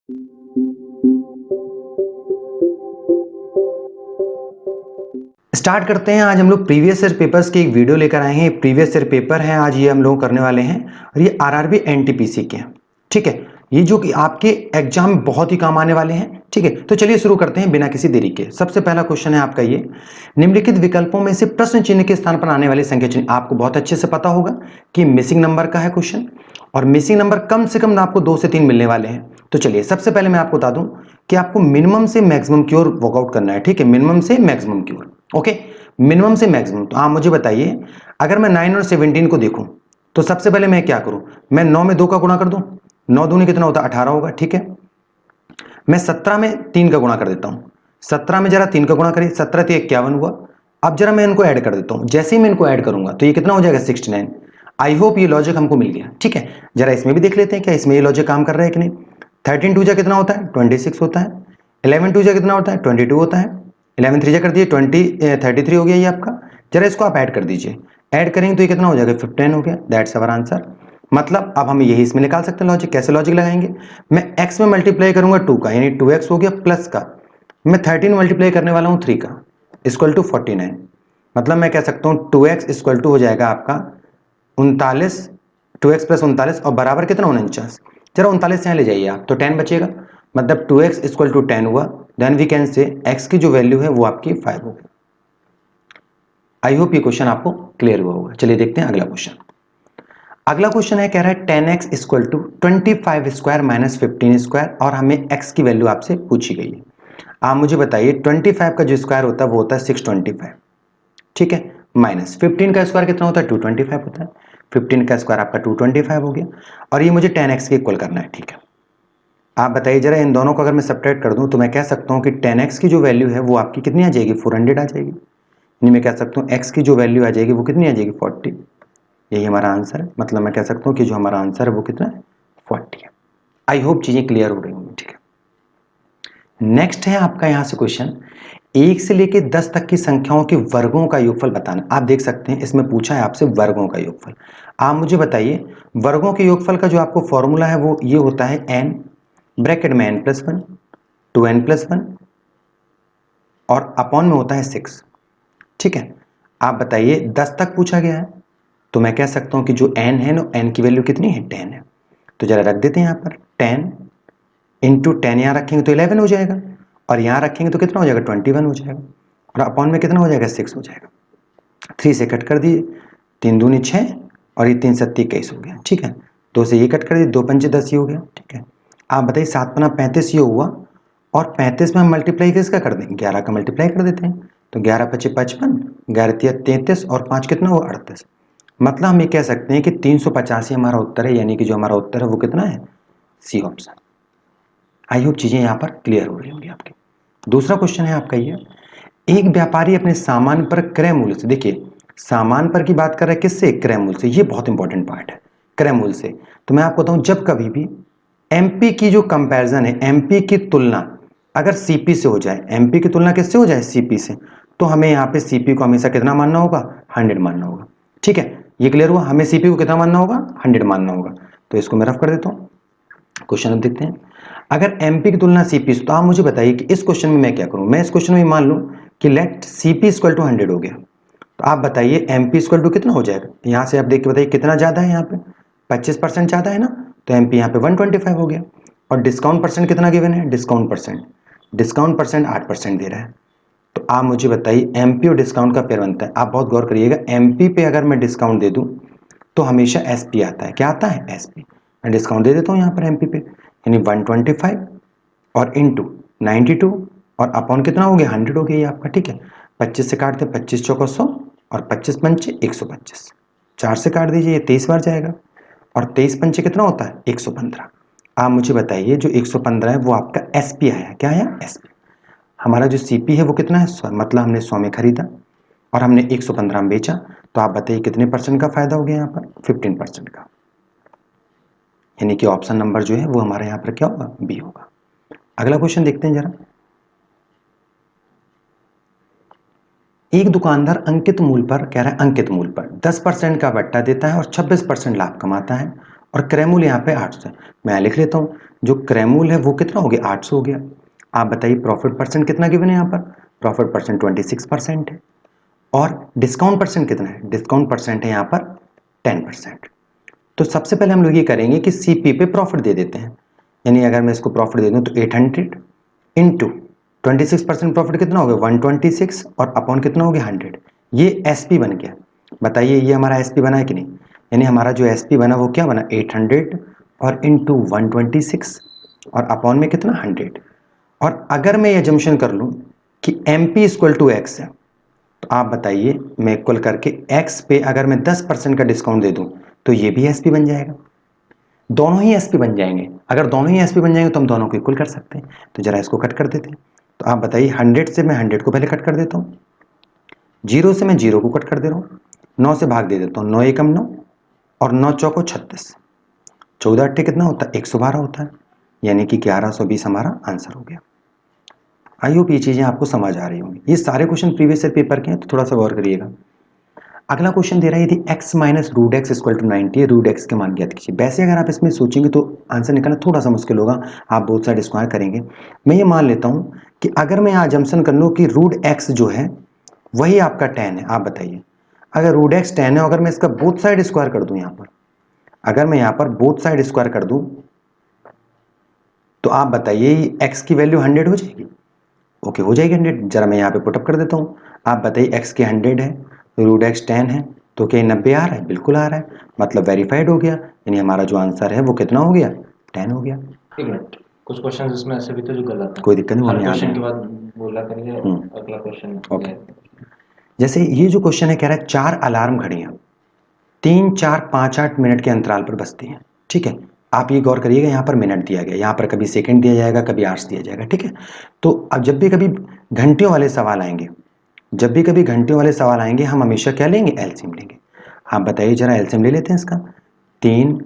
Start करते हैं। आज हम लोग प्रीवियस ईयर पेपर्स की एक वीडियो लेकर आए हैं। प्रीवियस ईयर पेपर है आज ये हम लोग करने वाले हैं और ये आरआरबी एनटीपीसी के हैं। ठीक है, ये जो कि आपके एग्जाम में बहुत ही काम आने वाले हैं। ठीक है, तो चलिए शुरू करते हैं बिना किसी देरी के। सबसे पहला क्वेश्चन है आपका ये, निम्नलिखित विकल्पों में से प्रश्न चिन्ह के स्थान पर आने वाले संख्या चिन्ह। आपको बहुत अच्छे से पता होगा कि मिसिंग नंबर का है क्वेश्चन और मिसिंग नंबर कम से कम आपको 2 से 3 मिलने वाले हैं। तो चलिए सबसे पहले मैं आपको बता दूं कि आपको मिनिमम से मैक्सिमम की ओर वर्कआउट करना है। ठीक है, मिनिमम से मैक्सिमम की ओर। ओके, मिनिमम से मैक्सिमम। तो आप मुझे बताइए, अगर मैं 9 और 17 को देखूं तो सबसे पहले मैं क्या करूं, मैं 9 में 2 का गुणा कर दूं। 9 दूनी कितना होता है, 18 होगा। ठीक है, मैं 17 में 3 का गुणा कर देता हूं। 17 में जरा 3 का गुणा करिए, 17 तो 51 हुआ। अब जरा मैं इनको ऐड कर देता हूं। जैसे ही मैं इनको ऐड करूंगा तो ये कितना हो जाएगा, 69। आई होप ये लॉजिक हमको मिल गया। ठीक है, जरा इसमें भी देख लेते हैं क्या इसमें ये लॉजिक काम कर रहा है कि नहीं। 13 टू जा कितना होता है, 26 होता है। 11 टू जा कितना होता है, 22 होता है। 11 3 जा कर दिए 33 हो गया ये आपका। जरा इसको आप ऐड कर दीजिए, ऐड करेंगे तो ये कितना हो जाएगा, 15 हो गया। That's our answer. मतलब अब हम यही इसमें निकाल सकते हैं लॉजिक। कैसे लॉजिक लगाएंगे, मैं x में मल्टीप्लाई करूंगा 2 का, यानी 2x हो गया, प्लस का मैं 13 मल्टीप्लाई करने वाला हूं 3 का, इक्वल टू 49। मतलब मैं कह सकता हूं 2x इक्वल टू हो जाएगा आपका 39, 2x प्लस 39 और बराबर कितना, 49। जरा 39 यहाँ ले जाइए आप तो 10 बचेगा। मतलब 2x इक्वल टू 10 हुआ। Then we can say x की जो वैल्यू है वो आपकी 5 होगी। आई होप ये क्वेश्चन आपको क्लियर हुआ होगा। चलिए देखते हैं अगला क्वेश्चन। अगला क्वेश्चन है, कह रहा है 10x equal to 25 square minus 15 square और हमें x की वैल्यू आपसे पूछी गई है। आप मुझे बताइए 25 का जो स्क्वायर होता है वो होता है 625। ठीक है, माइनस 15 का स्क्वायर कितना होता है, 225 होता है। 15 का स्क्वायर आपका 225 हो गया और ये मुझे 10x के इक्वल करना है। ठीक है, आप बताइए जरा इन दोनों को अगर मैं सब्ट्रैक्ट कर दूं तो मैं कह सकता हूं कि 10x की जो वैल्यू है वो आपकी कितनी आ जाएगी, 400 आ जाएगी। यानी मैं कह सकता हूं x की जो वैल्यू आ जाएगी वो कितनी आ जाएगी, 40। यही हमारा आंसर है। मतलब मैं कह सकता हूं कि जो हमारा आंसर है वो कितना है, 40 है। आई होप चीजें क्लियर हो रही होंगी। ठीक है, नेक्स्ट है आपका यहां से क्वेश्चन, 1 से लेकर 10 तक की संख्याओं के वर्गों का योगफल बताना। आप देख सकते हैं इसमें पूछा है आपसे वर्गों का योगफल। आप मुझे बताइए वर्गों के योगफल का जो आपको फॉर्मूला है वो ये होता है n, ब्रैकेट में n+1, 2n+1 और अपॉन में होता है 6। ठीक है, आप बताइए 10 तक पूछा गया है तो मैं कह सकता हूं कि जो n है ना, n की वैल्यू कितनी है, 10 है। तो जरा रख देते हैं यहाँ पर 10 इंटू 10, यहाँ रखेंगे तो 11 हो जाएगा और यहाँ रखेंगे तो कितना हो जाएगा, 21 हो जाएगा और अपॉन में कितना हो जाएगा, 6 हो जाएगा। 3 से कट कर दिए, 3 दूनी 6 और ये 3 सत्ती 21 हो गया। ठीक है, 2 से ये कट कर दिए, 2 पंचे 10 ही हो गया। ठीक है, आप बताइए 7 पना 35 ये हुआ और 35 में हम मल्टीप्लाई किसका कर देंगे, 11 का मल्टीप्लाई कर देते हैं। तो 11 पचे 55, 11 तिया 33 और 5 कितना हुआ, 38। मतलब हम ये कह सकते हैं कि 385 हमारा उत्तर है, यानी कि जो हमारा उत्तर है वो कितना है, सी ऑप्शन। आई होप चीजें यहां पर क्लियर हो रही होंगी आपकी। दूसरा क्वेश्चन है आपका ये, एक व्यापारी अपने सामान पर क्रय मूल्य से, देखिए सामान पर की बात कर रहा है किससे, क्रय मूल्य से। ये बहुत इंपॉर्टेंट पार्ट है, क्रय मूल्य से। तो मैं आपको बताऊं जब कभी भी एमपी की जो कंपैरिजन है, एमपी की तुलना अगर सीपी से हो जाए, एमपी की तुलना किससे हो जाए, सीपी से, तो हमें यहाँ पे सीपी को हमेशा कितना मानना होगा, 100 मानना होगा। ठीक है, ये क्लियर हुआ, हमें सीपी को कितना मानना होगा, 100 मानना होगा। तो इसको मैं रफ कर देता हूँ। क्वेश्चन अब देखते हैं, अगर एमपी की तुलना सीपी से, तो आप मुझे बताइए कि इस क्वेश्चन में मैं क्या करूं। मैं इस क्वेश्चन में मान लूं कि लेट सीपी इक्वल टू 100 हो गया, तो आप बताइए एमपी इक्वल टू कितना हो जाएगा। यहां से आप देख के बताइए कितना ज्यादा है, यहाँ पे 25% ज्यादा है ना, तो एमपी यहाँ पे 125 हो गया। और डिस्काउंट परसेंट कितना गिवन है, डिस्काउंट परसेंट 8% दे रहा है। तो आप मुझे बताइए एमपी और डिस्काउंट का पेयर बनता है। आप बहुत गौर करिएगा, एमपी पे अगर मैं डिस्काउंट दे दूं तो हमेशा एसपी आता है। क्या आता है, एसपी। मैं डिस्काउंट दे देता हूं यहाँ पर एमपी पे, यानी 125 और इंटू 92 और अपॉन कितना हो गया, 100 हो गया ये आपका। ठीक है, 25 से काटते 25 चौका 100 और 25 पंचे 125, 4 से काट दीजिए, ये 23 बार जाएगा और 23 पंचे कितना होता है, 115। आप मुझे बताइए जो 115 है वो आपका एसपी आया, क्या आया, एसपी। हमारा जो सीपी है वो कितना है, 100, मतलब हमने 100 में खरीदा और हमने 115 में बेचा। तो आप बताइए कितने परसेंट का फायदा हो गया यहाँ पर, 15% का। यानी कि ऑप्शन नंबर जो है वो हमारे यहाँ पर क्या होगा, बी होगा। अगला क्वेश्चन देखते हैं जरा, एक दुकानदार अंकित मूल्य पर, कह रहा है अंकित मूल्य पर 10% का बट्टा देता है और 26% लाभ कमाता है और क्रैमूल यहाँ पे 800 है। मैं लिख लेता हूँ, जो क्रैमूल है वो कितना हो गया, 800 हो गया। आप बताइए प्रॉफिट परसेंट कितना गिवन है यहाँ पर, प्रॉफिट परसेंट 26% है। और डिस्काउंट परसेंट कितना है, डिस्काउंट परसेंट है यहाँ पर 10%। तो सबसे पहले हम लोग ये करेंगे कि सीपी पे प्रॉफिट दे देते हैं, यानी अगर मैं इसको प्रॉफिट दे दूं तो 800 इंटू 26% प्रॉफिट कितना हो गया 126 और अपॉन कितना हो गया 100, ये एसपी बन गया। बताइए ये हमारा एसपी बना है कि नहीं, यानी हमारा जो एसपी बना वो क्या बना 800 और इंटू 126 और अपॉन में कितना 100। और अगर मैं ये जम्पशन कर लूं कि एमपी इक्वल टू एक्स है, तो आप बताइए मैं इक्वल करके एक्स पे अगर मैं 10% का डिस्काउंट दे दूं तो ये भी एसपी बन जाएगा, दोनों ही एसपी बन जाएंगे। अगर दोनों ही एसपी बन जाएंगे तो हम दोनों को इक्वल कर सकते हैं। तो जरा इसको कट कर देते हैं। तो आप बताइए 100 से मैं 100 को पहले कट कर देता हूँ, 0 से मैं 0 को कट कर दे रहा हूँ, 9 से भाग दे देता हूँ, 9 एकम 9 और 9 चौको 36, 14 अट्ठे कितना होता है 112 होता है, यानी कि 1120 हमारा आंसर हो गया। आई होप ये चीज़ें आपको समझ आ रही होंगी। ये सारे क्वेश्चन प्रीवियस ईयर पेपर के हैं, तो थोड़ा सा गौर करिएगा। अगला क्वेश्चन दे रहा है यदि x minus root x equal to 90 है, रूट एक्स के मान ज्ञात कीजिए। वैसे अगर आप इसमें सोचेंगे तो आंसर निकालना थोड़ा सा मुश्किल होगा, आप बोथ साइड स्क्वायर करेंगे। मैं ये मान लेता हूँ कि अगर मैं यहाँ जम्पशन कर लूँ कि रूट एक्स जो है वही आपका 10 है। आप बताइए अगर रूट एक्स 10 है, अगर मैं इसका बोथ साइड स्क्वायर कर दूँ यहाँ पर, अगर मैं यहाँ पर बोथ साइड स्क्वायर कर दूँ तो आप बताइए एक्स की वैल्यू 100 हो जाएगी। ओके हो जाएगी 100। जरा मैं यहाँ पे पुटअप कर देता हूँ। आप बताइए एक्स की 100 है, रूट एक्स 10 है, तो क्या 90 आ रहा है, बिल्कुल आ रहा है, मतलब वेरीफाइड हो गया, यानी हमारा जो आंसर है वो कितना हो गया 10 हो गया। एक मिनट, कुछ क्वेश्चन इसमें ऐसे भी थे जो गलत है। कोई दिक्कत नहीं, हर हम यहाँ क्वेश्चन के पे बाद बोला करिए अगला क्वेश्चन। ओके। जैसे ये जो क्वेश्चन है कह रहा है 4 अलार्म घड़ियां 3, 4, 5, 8 मिनट के अंतराल पर बजती हैं। ठीक है, आप ये गौर करिएगा यहाँ पर मिनट दिया गया, यहाँ पर कभी सेकंड दिया जाएगा, कभी आवर्स दिया जाएगा। ठीक है, तो अब जब भी कभी घंटियों वाले सवाल आएंगे, जब भी कभी घंटियों वाले सवाल आएंगे हम हमेशा क्या लेंगे, एलसीएम लेंगे। आप बताइए जरा एलसीएम ले लेते हैं इसका। 3,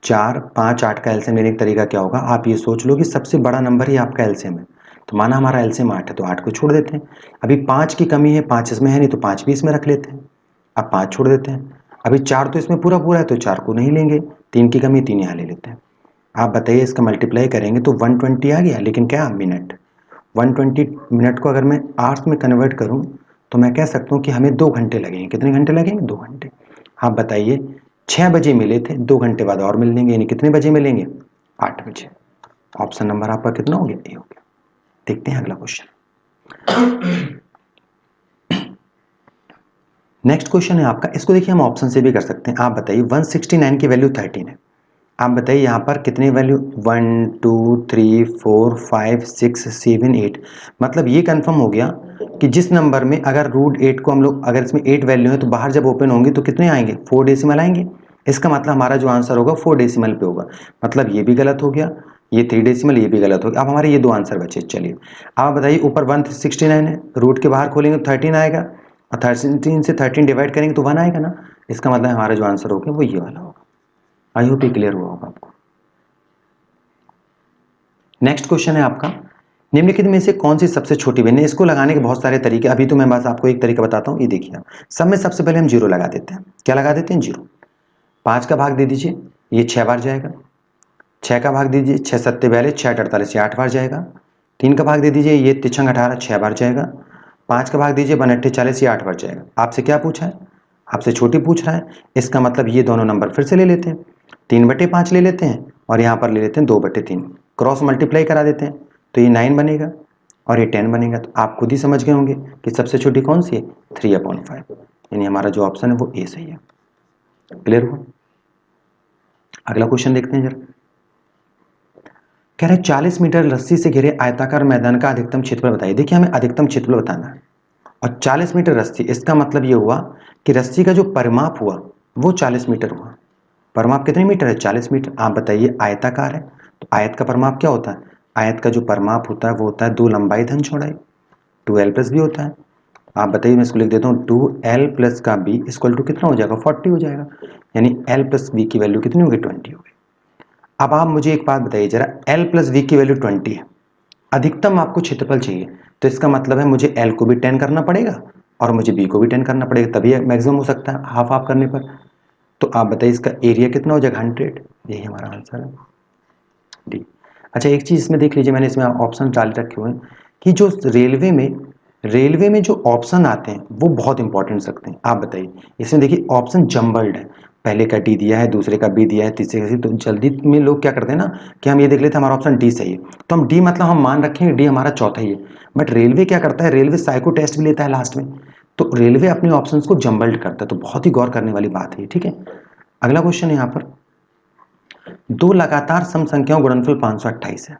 4, 5, 8 का एलसीएम लेने का तरीका क्या होगा, आप ये सोच लो कि सबसे बड़ा नंबर ही आपका एलसीएम है, तो माना हमारा एलसीएम 8 है तो 8 को छोड़ देते हैं। अभी 5 की कमी है, 5 इसमें है नहीं तो 5 भी इसमें रख लेते हैं। अब 5 छोड़ देते हैं। अभी 4 तो इसमें पूरा पूरा है तो 4 को नहीं लेंगे, 3 की कमी 3 यहाँ ले लेते हैं। आप बताइए इसका मल्टीप्लाई करेंगे तो 120 आ गया, लेकिन क्या मिनट, 120 मिनट को अगर मैं आवर्स में कन्वर्ट करूं तो मैं कह सकता हूं कि हमें 2 घंटे लगेंगे। कितने घंटे लगेंगे, 2 घंटे। आप बताइए 6 बजे मिले थे, 2 घंटे बाद और मिल लेंगे, यानी कितने बजे मिलेंगे, 8 बजे। ऑप्शन नंबर आपका कितना हो गया, ए हो गया। देखते हैं अगला क्वेश्चन। नेक्स्ट क्वेश्चन है आपका, इसको देखिए हम ऑप्शन से भी कर सकते हैं। आप बताइए 169 की वैल्यू 13 है। आप बताइए यहाँ पर कितने वैल्यू 1 2 3 4 5 6 7 8, मतलब ये कंफर्म हो गया कि जिस नंबर में अगर रूट 8 को हम लोग, अगर इसमें 8 वैल्यू है तो बाहर जब ओपन होंगी तो कितने आएंगे, 4 डेसिमल आएंगे। इसका मतलब हमारा जो आंसर होगा 4 डेसिमल पे होगा, मतलब ये भी गलत हो गया, ये 3 डेसिमल, ये भी गलत हो गया। अब हमारे ये 2 आंसर बचे। चलिए आप बताइए ऊपर 169 है, रूट के बाहर खोलेंगे तो 13 आएगा और 13 से 13 डिवाइड करेंगे तो 1 आएगा ना, इसका मतलब हमारा जो आंसर होगा वो ये वाला होगा। आई होप ये क्लियर हुआ होगा आपको। नेक्स्ट क्वेश्चन है आपका, निम्नलिखित में से कौन सी सबसे छोटी बहन है। इसको लगाने के बहुत सारे तरीके, अभी तो मैं बस आपको एक तरीका बताता हूँ। ये देखिए आप सब में सबसे पहले हम 0 लगा देते हैं। क्या लगा देते हैं, 0। 5 का भाग दे दीजिए, ये 6 बार जाएगा। 6 का भाग दीजिए, 6 7 42, 6 48, ये 8 बार जाएगा। 3 का भाग दे दीजिए, ये 3 18, 6 बार जाएगा। 5 का भाग दीजिए, 1 8 40, ये 8 बार जाएगा। आपसे क्या पूछा है, आपसे छोटी पूछ रहा है, इसका मतलब ये दोनों नंबर फिर से ले लेते हैं, 3/5 ले लेते हैं और यहाँ पर ले लेते हैं 2/3, क्रॉस मल्टीप्लाई करा देते हैं तो ये 9 बनेगा और ये 10 बनेगा। तो आप खुद ही समझ गए होंगे कि सबसे छोटी कौन सी है, 3/5, यानी हमारा जो ऑप्शन है वो ए सही है। क्लियर हुआ। अगला क्वेश्चन देखते हैं जरा। कह रहे 40 मीटर रस्सी से घिरे आयताकार मैदान का अधिकतम क्षेत्रफल बताइए। देखिए हमें अधिकतम क्षेत्रफल बताना है और 40 मीटर रस्सी, इसका मतलब ये हुआ कि रस्सी का जो परिमाप हुआ वो 40 मीटर हुआ। परिमाप कितने मीटर है, 40 मीटर। आप बताइए आयताकार है तो आयत का परिमाप क्या होता है, आयत का जो परिमाप होता है वो होता है 2 लंबाई धन चौड़ाई, 2l प्लस बी होता है। आप बताइए, मैं इसको लिख देता हूँ 2l प्लस का बी इक्वल टू कितना हो जाएगा, 40 हो जाएगा, यानी l प्लस बी की वैल्यू कितनी होगी, 20 होगी। अब आप मुझे एक बात बताइए जरा, l प्लस बी की वैल्यू 20 है, अधिकतम आपको क्षेत्रफल चाहिए, तो इसका मतलब है मुझे l को भी 10 करना पड़ेगा और मुझे b को भी 10 करना पड़ेगा, तभी मैक्सिमम हो सकता है हाफ हाफ करने पर। तो आप बताइए इसका एरिया कितना हो जाएगा 100, यही हमारा आंसर है डी। अच्छा एक चीज़ इसमें देख लीजिए, मैंने इसमें ऑप्शन डाल रखे हुए हैं कि जो रेलवे में जो ऑप्शन आते हैं वो बहुत इंपॉर्टेंट सकते हैं। आप बताइए, इसमें देखिए ऑप्शन जम्बल्ड है, पहले का डी दिया है, दूसरे का बी दिया है, तीसरे का सी, तो जल्दी में लोग क्या करते हैं ना कि हम ये देख लेते हैं हमारा ऑप्शन डी सही है, तो हम डी मतलब हम मान रखेंगे डी हमारा चौथा ही है। बट रेलवे क्या करता है, रेलवे साइको टेस्ट भी लेता है लास्ट में, तो रेलवे अपने ऑप्शंस को जम्बल्ड करता है, तो बहुत ही गौर करने वाली बात है। ठीक है, अगला क्वेश्चन है यहाँ पर, दो लगातार सम संख्याओं गुणनफल 528 है।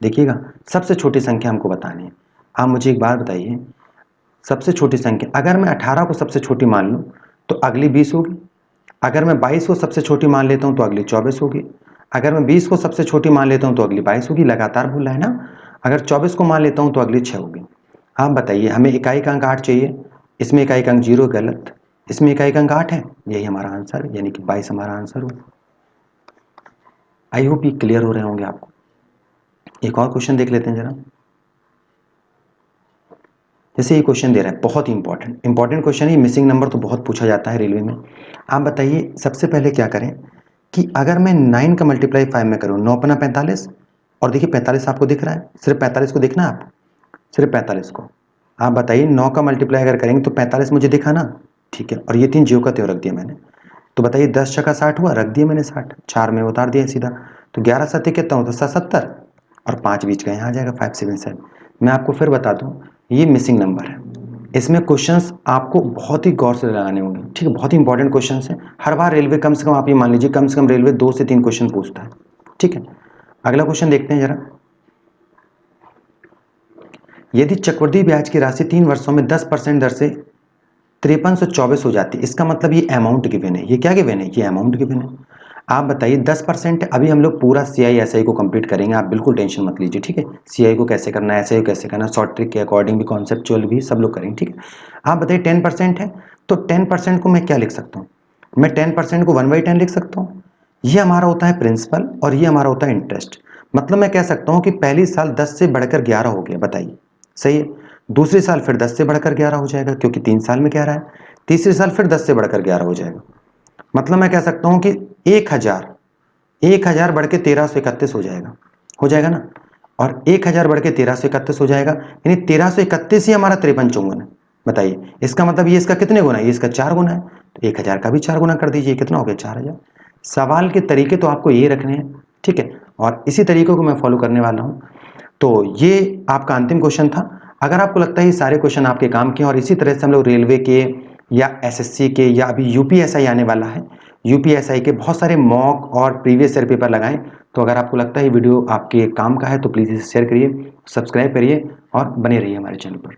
देखिएगा सबसे छोटी संख्या हमको बतानी है। आप मुझे एक बात बताइए, सबसे छोटी संख्या अगर मैं 18 को सबसे छोटी मान लूं तो अगली 20 होगी, अगर मैं 22 को सबसे छोटी मान लेता हूं तो अगली 24 होगी, अगर मैं 20 को सबसे छोटी मान लेता हूं तो अगली 22 होगी, लगातार बोल रहा है ना। अगर 24 को मान लेता हूं तो अगली 6 होगी। आप बताइए, हमें इकाई का अंक 8 चाहिए, इसमें इकाई का अंक 0 गलत, इसमें इकाई का अंक 8 है, यही हमारा आंसर है, यानी कि 22 हमारा आंसर हो। आई होप ये क्लियर हो रहे होंगे आपको। एक और क्वेश्चन देख लेते हैं जरा, जैसे ये क्वेश्चन दे रहा है, बहुत ही इंपॉर्टेंट क्वेश्चन है, मिसिंग नंबर तो बहुत पूछा जाता है रेलवे में। आप बताइए सबसे पहले क्या करें कि अगर मैं 9 का मल्टीप्लाई 5 में करूँ, 9 पना 45, और देखिए 45 आपको दिख रहा है, सिर्फ 45 को देखना है आप, सिर्फ 45 को। आप बताइए 9 का मल्टीप्लाई अगर करेंगे तो 45 मुझे दिखा ना, ठीक है, और ये 3 जीरो का त्यों रख दिया मैंने, तो बताइए 10 छक्का 60 हुआ, रख दिया मैंने 60, 4 में उतार दिया सीधा, तो 11 सत्ते कितना होता है 70, और 5 बीच का यहाँ आ जाएगा 577। मैं आपको फिर बता दूं, ये मिसिंग नंबर है, इसमें क्वेश्चंस आपको बहुत ही गौर से लगाने होंगे। ठीक है, बहुत ही इंपॉर्टेंट क्वेश्चंस हैं, हर बार रेलवे कम से कम आप ये मान लीजिए कम से कम रेलवे 2 से 3 क्वेश्चन पूछता है। ठीक है, अगला क्वेश्चन देखते हैं जरा, यदि चक्रवृद्धि ब्याज की राशि 3 वर्षों में 10% दर से 5324 हो जाती है, इसका मतलब ये अमाउंट गिवन है, ये क्या गिवन है, ये अमाउंट गिवन है। आप बताइए 10%, अभी हम लोग पूरा सीआई एसआई को कंप्लीट करेंगे, आप बिल्कुल टेंशन मत लीजिए। ठीक है, सीआई को कैसे करना है, एसआई को कैसे करना है, शॉर्ट ट्रिक के अकॉर्डिंग भी, कॉन्सेप्चुअल भी सब लोग करेंगे। ठीक है, आप बताइए 10% है, तो 10% को मैं क्या लिख सकता हूँ, मैं 10% को 1/10 लिख सकता हूँ, ये हमारा होता है प्रिंसिपल और ये हमारा होता है इंटरेस्ट। मतलब मैं कह सकता हूँ कि पहली साल 10 से बढ़कर 11 हो गया, बताइए सही है, दूसरे साल फिर 10 से बढ़कर 11 हो जाएगा क्योंकि 3 साल में 11 है, तीसरे साल फिर 10 से बढ़कर 11 हो जाएगा। मतलब मैं कह सकता हूं कि 1000 बढ़ के 1331 हो जाएगा ना, और 1000 बढ़ के 1331 हो जाएगा, यानी 1331 ही हमारा 5354 है। बताइए इसका मतलब ये इसका कितने गुना है, ये इसका 4 गुना है, तो 1000 का भी 4 गुना कर दीजिए, कितना हो गया 4000। सवाल के तरीके तो आपको ये रखने हैं, ठीक है, और इसी तरीकों को मैं फॉलो करने वाला हूं। तो ये आपका अंतिम क्वेश्चन था। अगर आपको लगता है ये सारे क्वेश्चन आपके काम के हैं और इसी तरह से हम लोग रेलवे के या एसएससी के या अभी यूपीएसआई आने वाला है, यूपीएसआई के बहुत सारे मॉक और प्रीवियस ईयर पेपर लगाएं, तो अगर आपको लगता है ये वीडियो आपके काम का है तो प्लीज़ इसे शेयर करिए, सब्सक्राइब करिए और बने रहिए हमारे चैनल पर।